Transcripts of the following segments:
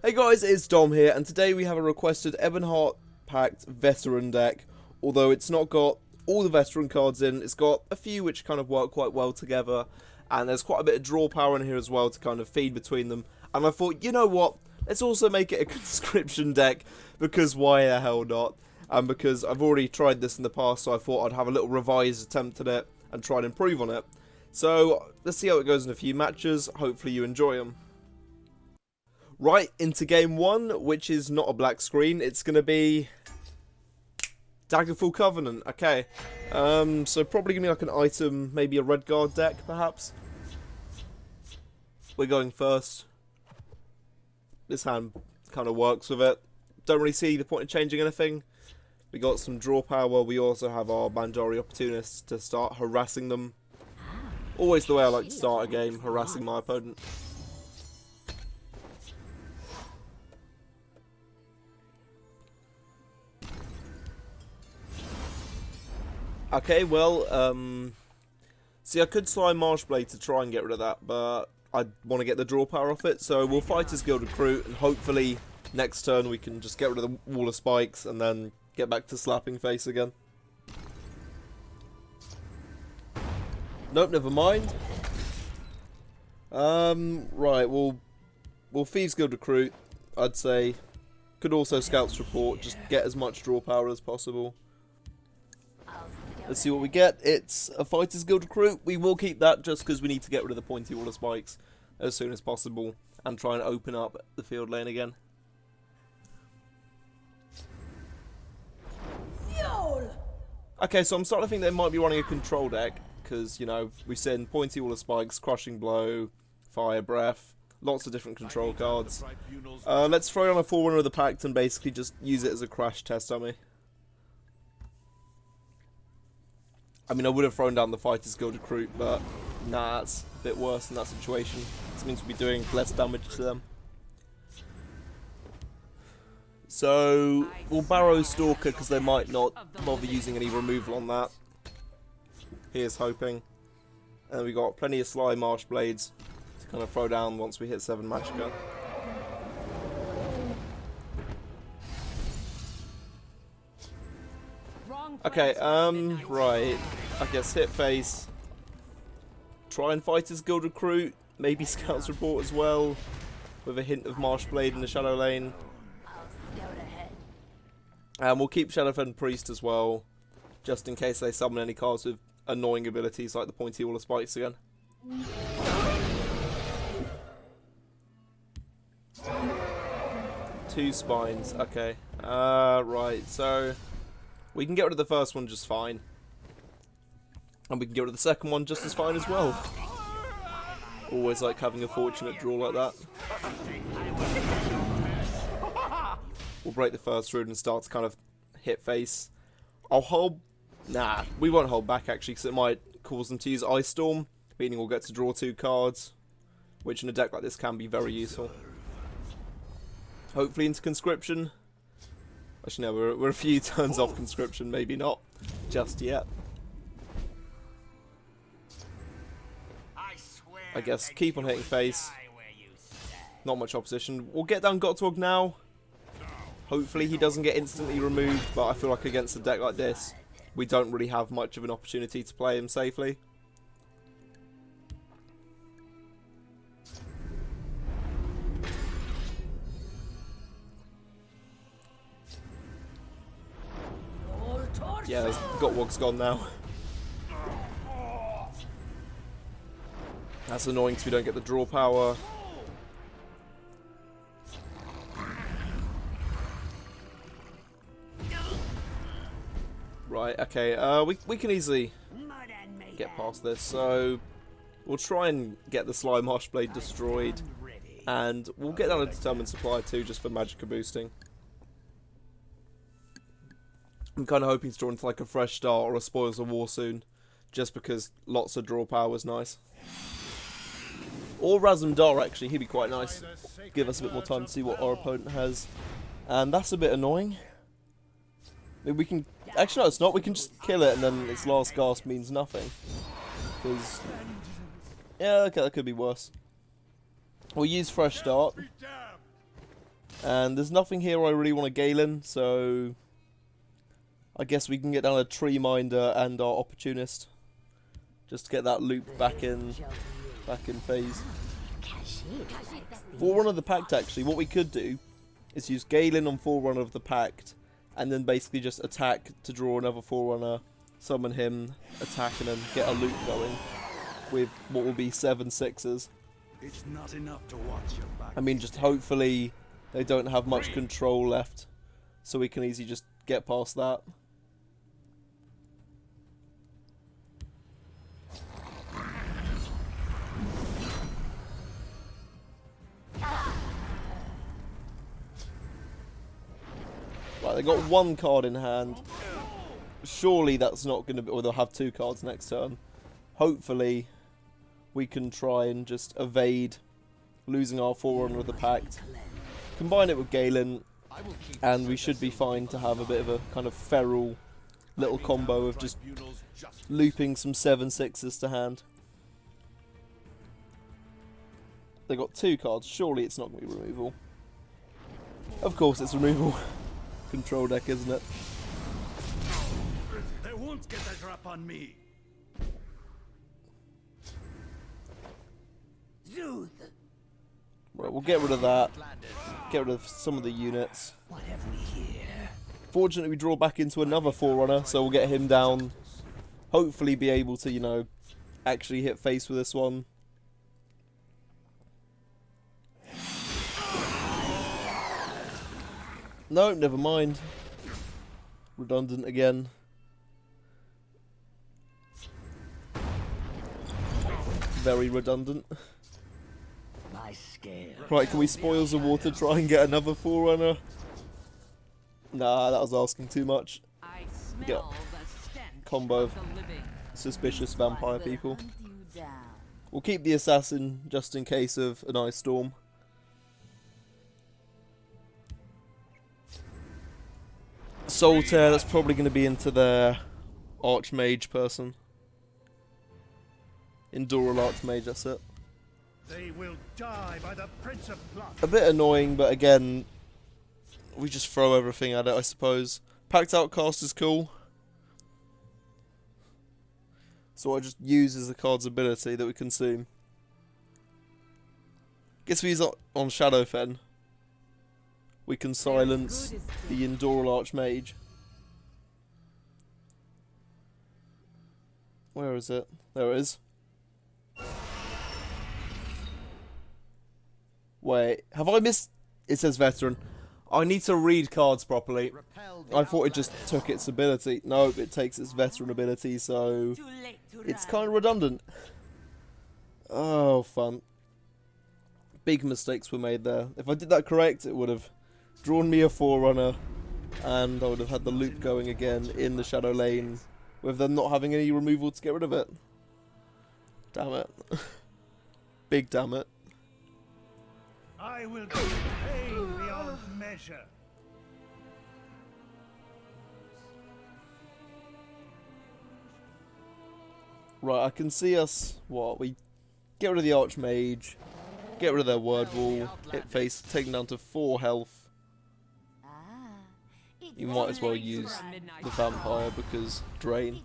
Hey guys, it's Dom here, and today we have a requested Ebonheart Pact veteran deck. Although it's not got all the veteran cards in, it's got a few which kind of work quite well together, and there's quite a bit of draw power in here as well to kind of feed between them. And I thought, you know what, let's also make it a conscription deck, because why the hell not? And because I've already tried this in the past, so I thought I'd have a little revised attempt at it and try and improve on it. So let's see how it goes in a few matches. Hopefully you enjoy them. Right, into game one, which is not a black screen. It's going to be Daggerful Covenant. Okay, so probably going to be like an item, maybe a red guard deck, perhaps. We're going first. This hand kind of works with it. Don't really see the point in changing anything. We got some draw power. We also have our Mandari Opportunists to start harassing them. Always the way I like to start a game, harassing my opponent. Okay, well, see, I could slime Marshblade to try and get rid of that, but I want to get the draw power off it, so we'll Fighters Guild recruit, and hopefully next turn we can just get rid of the Wall of Spikes, and then get back to slapping face again. Nope, never mind. Right, we'll Thieves Guild recruit, I'd say. Could also Scouts report, just get as much draw power as possible. Let's see what we get. It's a Fighters Guild recruit. We will keep that just because we need to get rid of the pointy Wall of Spikes as soon as possible and try and open up the field lane again. Okay, so I'm starting to think they might be running a control deck because, you know, we send pointy Wall of Spikes, Crushing Blow, Fire Breath, lots of different control cards. Let's throw on a Forerunner of the Pact and basically just use it as a crash test dummy. I mean, I would have thrown down the Fighters Guild recruit, but nah, that's a bit worse in that situation. This means we'll be doing less damage to them. So, we'll Barrow Stalker because they might not bother using any removal on that. Here's hoping. And we got plenty of Sly Marshblades to kind of throw down once we hit 7 Magicka. Okay, right. I guess hit face. Try and Fighters Guild recruit. Maybe Scouts report as well. With a hint of Marshblade in the Shadow lane. And we'll keep Shadowfen Priest as well. Just in case they summon any cards with annoying abilities like the pointy Wall of Spikes again. Two spines, okay. Right, so we can get rid of the first one just fine. And we can get rid of the second one just as fine as well. Always like having a fortunate draw like that. We'll break the first rune and start to kind of hit face. I'll hold... Nah, we won't hold back actually because it might cause them to use Ice Storm. Meaning we'll get to draw 2 cards. Which in a deck like this can be very useful. Hopefully into Conscription. Actually, no, we're a few turns off Conscription, maybe not just yet. I guess keep on hitting face. Not much opposition. We'll get down Gottorg now. Hopefully he doesn't get instantly removed, but I feel like against a deck like this, we don't really have much of an opportunity to play him safely. Yeah, Gottorg's gone now. That's annoying because we don't get the draw power. Right, okay, we can easily get past this, so we'll try and get the Sly Marshblade destroyed, and we'll get down a Determined Supply too, just for Magicka boosting. I'm kind of hoping to draw into like a Fresh Start or a Spoils of War soon, just because lots of draw power is nice. Or Razumdar actually, he'd be quite nice. Give us a bit more time to see what our opponent has. And that's a bit annoying. Maybe we can... Actually no, it's not. We can just kill it and then its last gasp means nothing. Because... yeah, okay, that could be worse. We'll use Fresh Start. And there's nothing here I really want to Galen, so I guess we can get down a Tree Minder and our Opportunist. Just to get that loop back in phase. Forerunner of the Pact, actually, what we could do is use Galen on Forerunner of the Pact, and then basically just attack to draw another Forerunner, summon him, attack, and then get a loop going with what will be 7 6s. It's not enough to watch your back. I mean, just hopefully they don't have much control left, so we can easily just get past that. Right, they got 1 card in hand. Surely that's not going to be... Or they'll have 2 cards next turn. Hopefully we can try and just evade losing our Forerunner of the Pact. Combine it with Galen, and we should be fine to have a bit of a kind of feral little combo of just looping some 7 6s to hand. They got 2 cards. Surely it's not going to be removal. Of course it's removal. Control deck, isn't it? They won't get a drop on me. Right, we'll get rid of that. Get rid of some of the units. Fortunately, we draw back into another Forerunner, so we'll get him down. Hopefully be able to, you know, actually hit face with this one. No, never mind. Redundant again. Very redundant. Right, can we Spoils of Water try and get another Forerunner? Nah, that was asking too much. Get combo of suspicious vampire people. We'll keep the assassin just in case of an ice storm. Solitaire, that's probably going to be into their Archmage person. Endural Archmage, that's it. They will die by the Prince of Blood. A bit annoying, but again, we just throw everything at it, I suppose. Pact Outcast is cool. So I just use as the card's ability that we consume. Guess if he's on Shadowfen, we can silence the Endural Archmage. Where is it? There it is. Wait, have I missed... It says Veteran. I need to read cards properly. I thought it just took its ability. No, it takes its Veteran ability, so... It's kind of redundant. Oh, fun. Big mistakes were made there. If I did that correct, it would have drawn me a Forerunner, and I would have had the loop going again in the Shadow Lane, with them not having any removal to get rid of it. Damn it. Big damn it. I will give pain beyond measure. Right, I can see us... What? We get rid of the Archmage, get rid of their Word Wall, hit face, take them down to 4 health. You might as well use the Vampire because drain.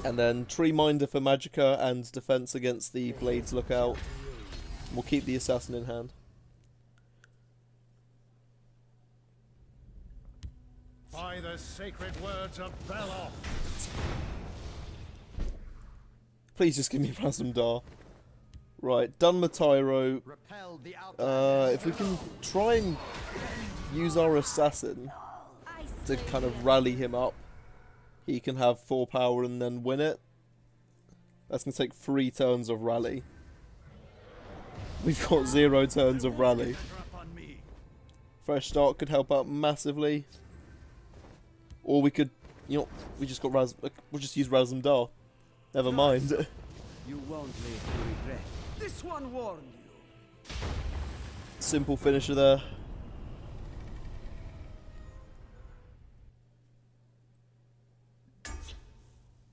And then Tree Minder for Magicka and defense against the Blades Lookout. We'll keep the Assassin in hand. By the sacred words of Beloff. Please just give me Razumdar. Right, Dunmer Tyro. If we can try and use our Assassin to kind of rally him up, he can have 4 power and then win it. That's going to take 3 turns of rally. We've got 0 turns of rally. Fresh Start could help out massively. Or we could, you know, we just got we'll just use Razumdar. Never mind. You won't live to regret. This one warned you. Simple finisher there.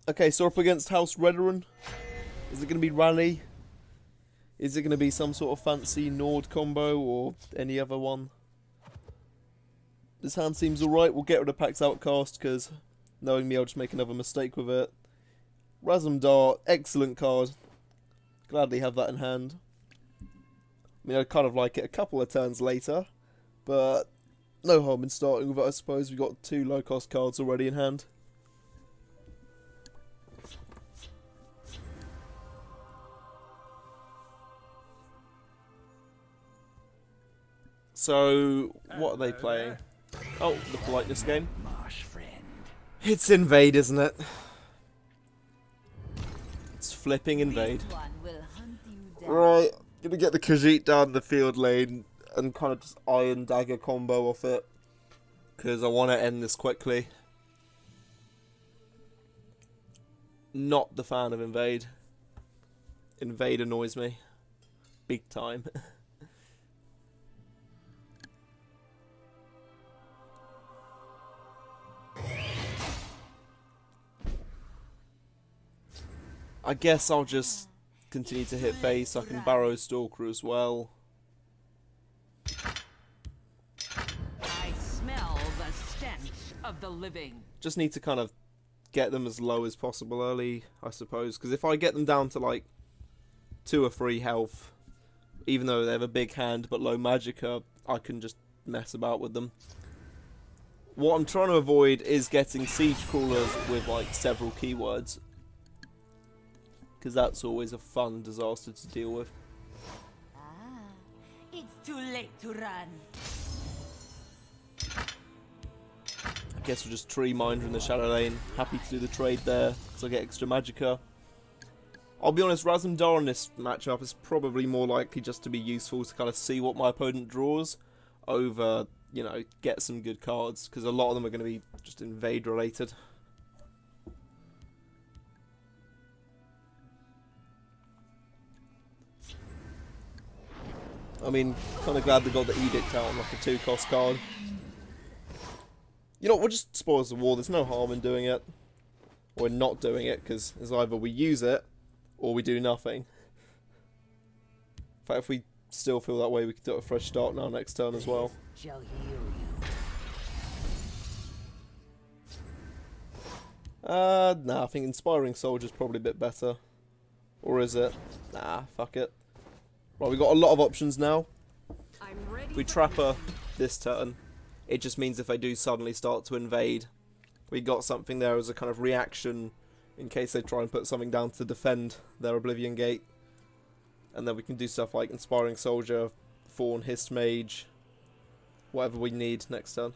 Okay, so up against House Redoran. Is it going to be Rally? Is it going to be some sort of fancy Nord combo or any other one? This hand seems alright. We'll get rid of Pax Outcast because knowing me, I'll just make another mistake with it. Razumdar, excellent card. Gladly have that in hand. I mean, I'd kind of like it a couple of turns later, but no harm in starting with it, I suppose. We've got 2 low-cost cards already in hand. So, what are they playing? Oh, the politeness game. Marsh friend. It's invade, isn't it? It's flipping invade. This one will hunt you down. Right, gonna get the Khajiit down the field lane and kind of just Iron Dagger combo off it. Because I want to end this quickly. Not the fan of invade. Invade annoys me. Big time. I guess I'll just continue to hit face. I can Barrow Stalker as well. I smell the stench of the living. Just need to kind of get them as low as possible early, I suppose. Because if I get them down to like 2 or 3 health, even though they have a big hand but low magicka, I can just mess about with them. What I'm trying to avoid is getting siege crawlers with like several keywords. Because that's always a fun disaster to deal with. Ah, it's too late to run. I guess we'll just Tree Minder in the Shadow Lane. Happy to do the trade there, because I get extra magicka. I'll be honest, Razumdar in this matchup is probably more likely just to be useful to kind of see what my opponent draws over, you know, get some good cards, because a lot of them are going to be just invade related. I mean, kind of glad they got the Edict out on like a 2-cost card. You know, we'll just Spoils the War. There's no harm in doing it. Or not doing it, because it's either we use it, or we do nothing. In fact, if we still feel that way, we could do a fresh start now next turn as well. Shall heal you. Nah, I think Inspiring Soldier's probably a bit better. Or is it? Nah, fuck it. Right, we've got a lot of options now. If we trap her this turn, it just means if they do suddenly start to invade, we got something there as a kind of reaction in case they try and put something down to defend their Oblivion Gate. And then we can do stuff like Inspiring Soldier, Fawn, Hist Mage, whatever we need next turn.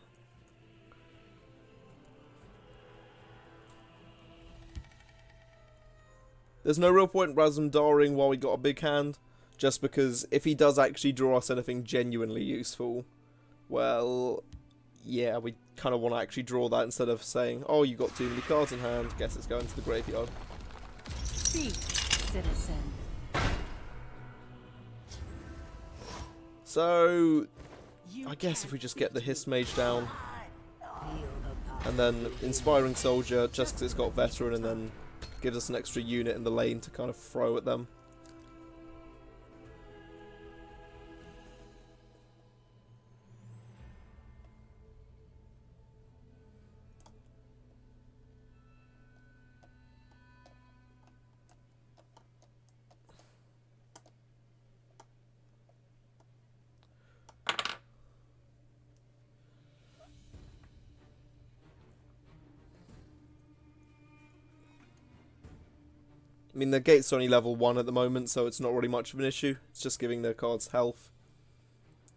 There's no real point in Razumdaring while we got a big hand, just because if he does actually draw us anything genuinely useful, well, yeah, we kind of want to actually draw that instead of saying, oh, you got too many cards in hand, guess it's going to the graveyard. Speak, citizen. So, I guess if we just get the Hist Mage down, and then Inspiring Soldier, just because it's got Veteran, and then gives us an extra unit in the lane to kind of throw at them. I mean, the gate's only level 1 at the moment, so it's not really much of an issue. It's just giving their cards health.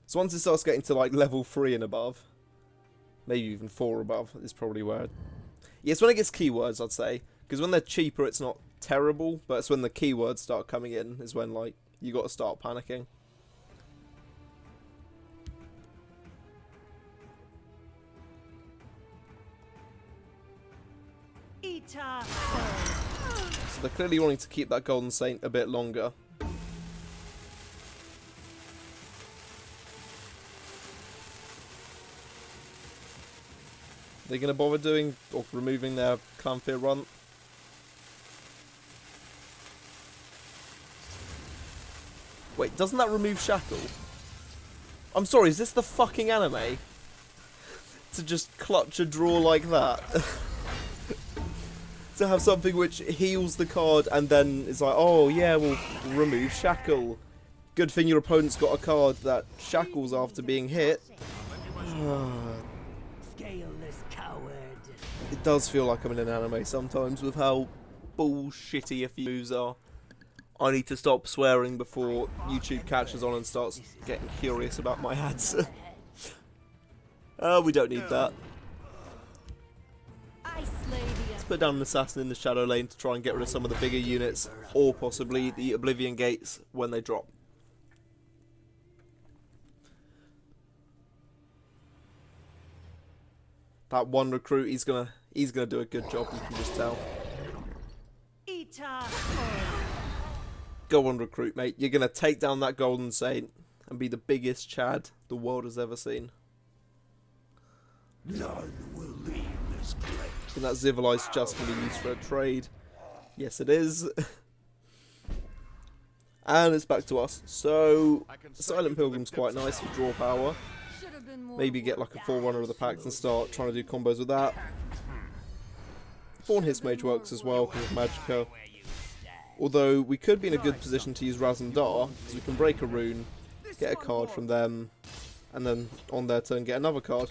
So once it starts getting to like level 3 and above, maybe even 4 above, is probably where... Yeah, it's when it gets keywords, I'd say. Because when they're cheaper, it's not terrible, but it's when the keywords start coming in, is when, like, you got to start panicking. Eater. So they're clearly wanting to keep that Golden Saint a bit longer. They're going to bother doing or removing their Clanfear Runt? Wait, doesn't that remove Shackle? I'm sorry, is this the fucking anime? To just clutch a draw like that? To have something which heals the card and then it's like, oh yeah, we'll remove Shackle. Good thing your opponent's got a card that shackles after being hit. Scaleless coward. It does feel like I'm in an anime sometimes with how bullshitty a few moves are. I need to stop swearing before YouTube catches on and starts getting curious about my ads. We don't need that. Let's put down an assassin in the shadow lane to try and get rid of some of the bigger units, or possibly the Oblivion Gates when they drop. That one recruit, he's gonna do a good job, you can just tell. Go on, recruit, mate. You're gonna take down that Golden Saint and be the biggest Chad the world has ever seen. None will leave this place. And that Zivilight's just gonna be used for a trade. Yes, it is. And it's back to us. So, Silent Pilgrim's quite nice for draw power. Maybe get like a Forerunner of the Pact and start trying to do combos with that. Thorn Hiss Mage works as well because of Magicka. Although we could be in a good position to use Razandar, because we can break a rune, get a card from them, and then on their turn get another card.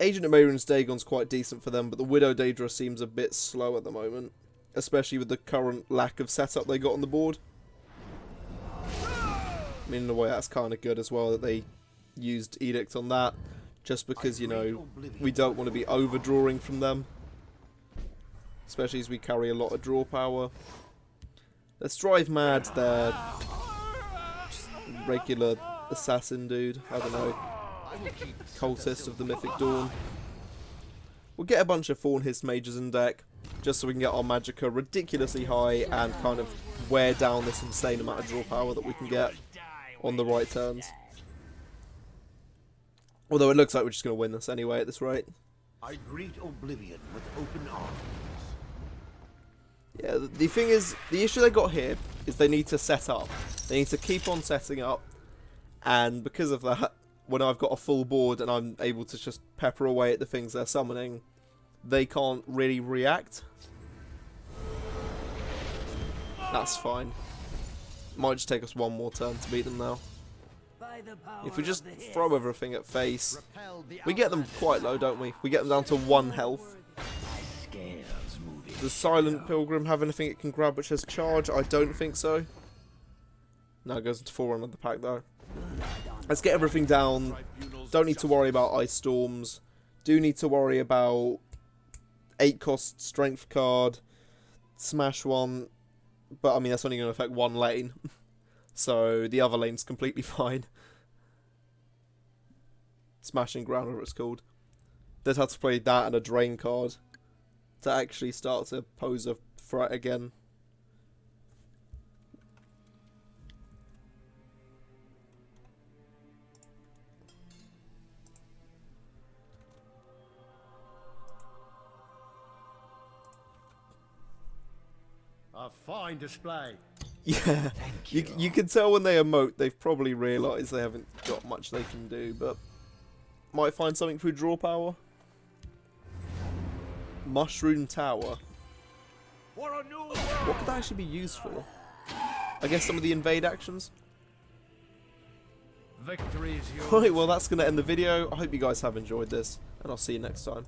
Agent of Mehrunes Dagon's quite decent for them, but the Widow Daedra seems a bit slow at the moment, especially with the current lack of setup they got on the board. I mean, in a way that's kind of good as well that they used Edict on that, just because, you know, we don't want to be overdrawing from them. Especially as we carry a lot of draw power. Let's drive mad there. Just regular assassin dude. I don't know. Cultist of the Mythic Dawn. We'll get a bunch of Thorn Hiss Mages in deck, just so we can get our Magicka ridiculously high and kind of wear down this insane amount of draw power that we can get on the right turns. Although it looks like we're just going to win this anyway at this rate. I greet Oblivion with open arms. Yeah, the thing is, the issue they got here is they need to set up. They need to keep on setting up, and because of that, when I've got a full board and I'm able to just pepper away at the things they're summoning, they can't really react. That's fine. Might just take us one more turn to beat them now. If we just throw everything at face, we get them quite low, don't we? We get them down to 1 health. Does Silent Pilgrim have anything it can grab which has charge? I don't think so. No, it goes into Forerunner of the Pact though. Let's get everything down. Don't need to worry about Ice Storms. Do need to worry about 8-cost Strength card. Smash 1. But I mean, that's only going to affect 1 lane. So the other lane's completely fine. Smashing Ground, whatever it's called. They'd have to play that and a Drain card to actually start to pose a threat again. A fine display. Yeah, you can tell when they emote, they've probably realised they haven't got much they can do, but might find something through draw power. Mushroom Tower. What could that actually be used for? I guess some of the invade actions? Victory is yours. Right, well that's going to end the video. I hope you guys have enjoyed this, and I'll see you next time.